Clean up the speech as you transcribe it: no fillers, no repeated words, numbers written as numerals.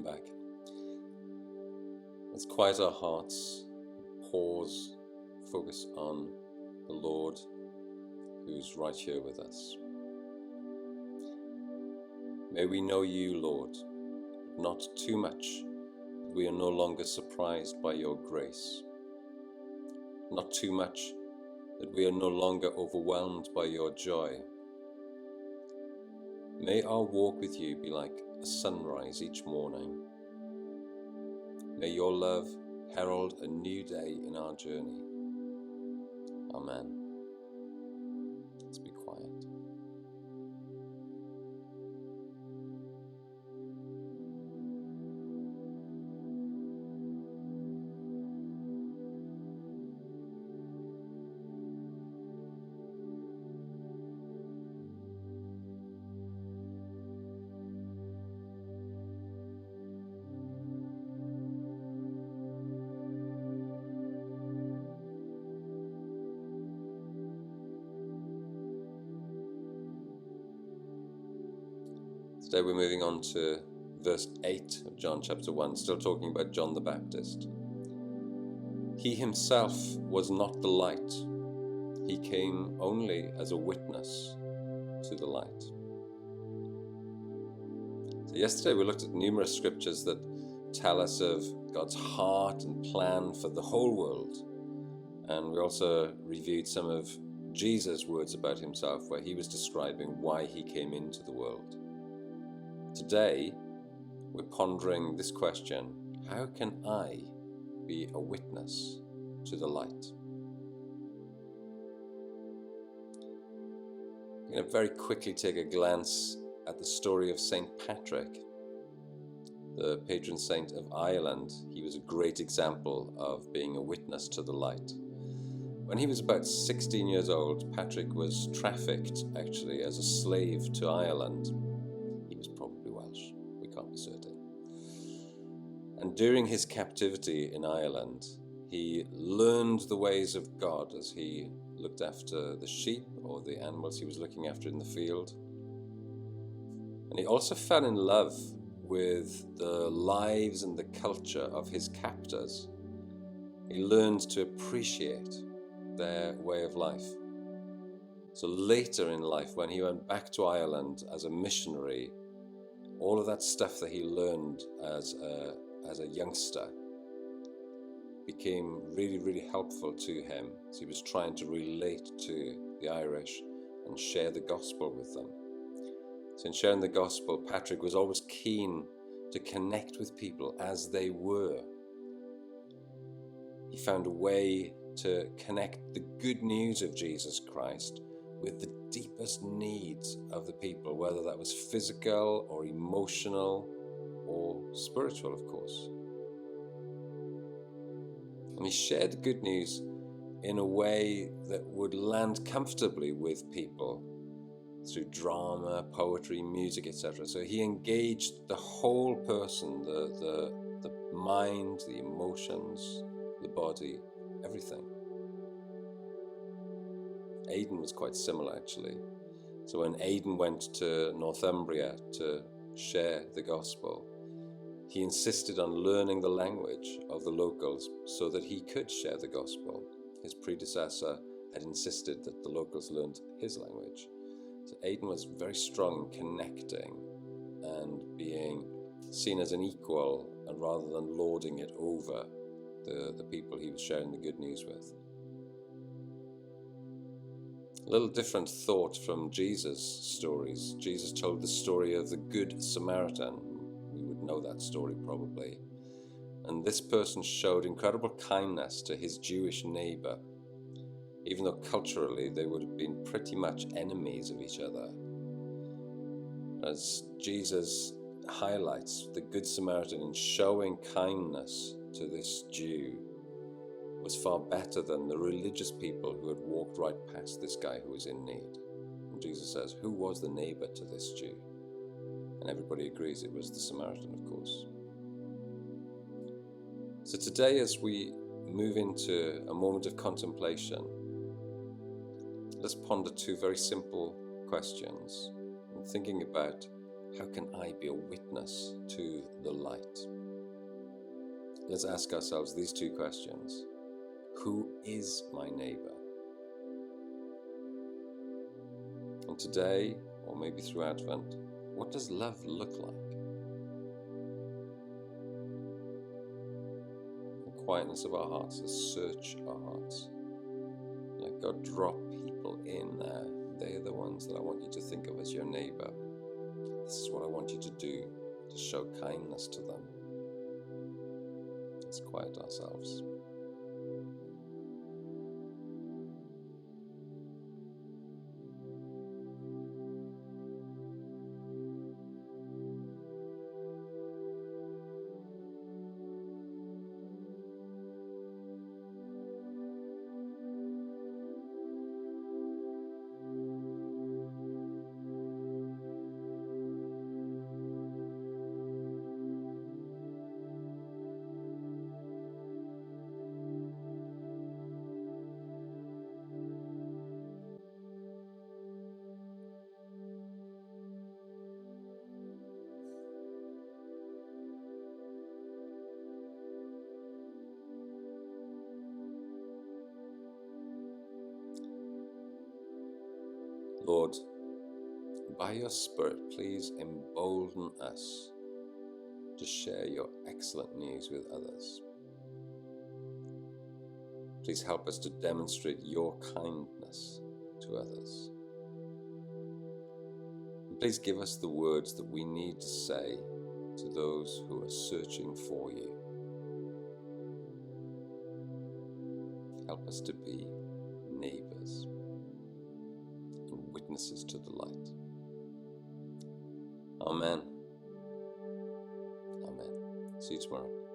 back. Let's quiet our hearts, pause, focus on the Lord who's right here with us. May we know you, Lord, not too much that we are no longer surprised by your grace, not too much that we are no longer overwhelmed by your joy. May our walk with you be like a sunrise each morning. May your love herald a new day in our journey. Amen. Let's be quiet. Today we're moving on to verse 8 of John chapter 1, still talking about John the Baptist. He himself was not the light. He came only as a witness to the light. So yesterday we looked at numerous scriptures that tell us of God's heart and plan for the whole world. And we also reviewed some of Jesus' words about himself, where he was describing why he came into the world. Today, we're pondering this question: how can I be a witness to the light? I'm going to very quickly take a glance at the story of St. Patrick, the patron saint of Ireland. He was a great example of being a witness to the light. When he was about 16 years old, Patrick was trafficked actually as a slave to Ireland. He was probably Welsh, we can't be certain. And during his captivity in Ireland, he learned the ways of God as he looked after the sheep or the animals he was looking after in the field. And he also fell in love with the lives and the culture of his captors. He learned to appreciate their way of life. So later in life, when he went back to Ireland as a missionary, all of that stuff that he learned as a youngster became really, really helpful to him. So he was trying to relate to the Irish and share the gospel with them. So in sharing the gospel, Patrick was always keen to connect with people as they were. He found a way to connect the good news of Jesus Christ with the deepest needs of the people, whether that was physical or emotional or spiritual, of course. And he shared the good news in a way that would land comfortably with people through drama, poetry, music, etc. So he engaged the whole person, the mind, the emotions, the body, everything. Aidan was quite similar, actually. So when Aidan went to Northumbria to share the gospel, he insisted on learning the language of the locals so that he could share the gospel. His predecessor had insisted that the locals learned his language. So Aidan was very strong in connecting and being seen as an equal, and rather than lording it over the people he was sharing the good news with. A little different thought from Jesus' stories. Jesus told the story of the Good Samaritan. We would know that story probably. And this person showed incredible kindness to his Jewish neighbour, even though culturally they would have been pretty much enemies of each other. As Jesus highlights, the Good Samaritan in showing kindness to this Jew was far better than the religious people who had walked right past this guy who was in need. And Jesus says, who was the neighbour to this Jew? And everybody agrees it was the Samaritan, of course. So today, as we move into a moment of contemplation, let's ponder two very simple questions. I'm thinking about How can I be a witness to the light? Let's ask ourselves these two questions. Who is my neighbour? And today, or maybe through Advent, what does love look like? The quietness of our hearts, the search our hearts. Let God drop people in there. They're the ones that I want you to think of as your neighbour. This is what I want you to do, to show kindness to them. Let's quiet ourselves. Lord, by your Spirit, please embolden us to share your excellent news with others. Please help us to demonstrate your kindness to others. And please give us the words that we need to say to those who are searching for you. Help us to be neighbours and witnesses to the light. Amen. Amen. See you tomorrow.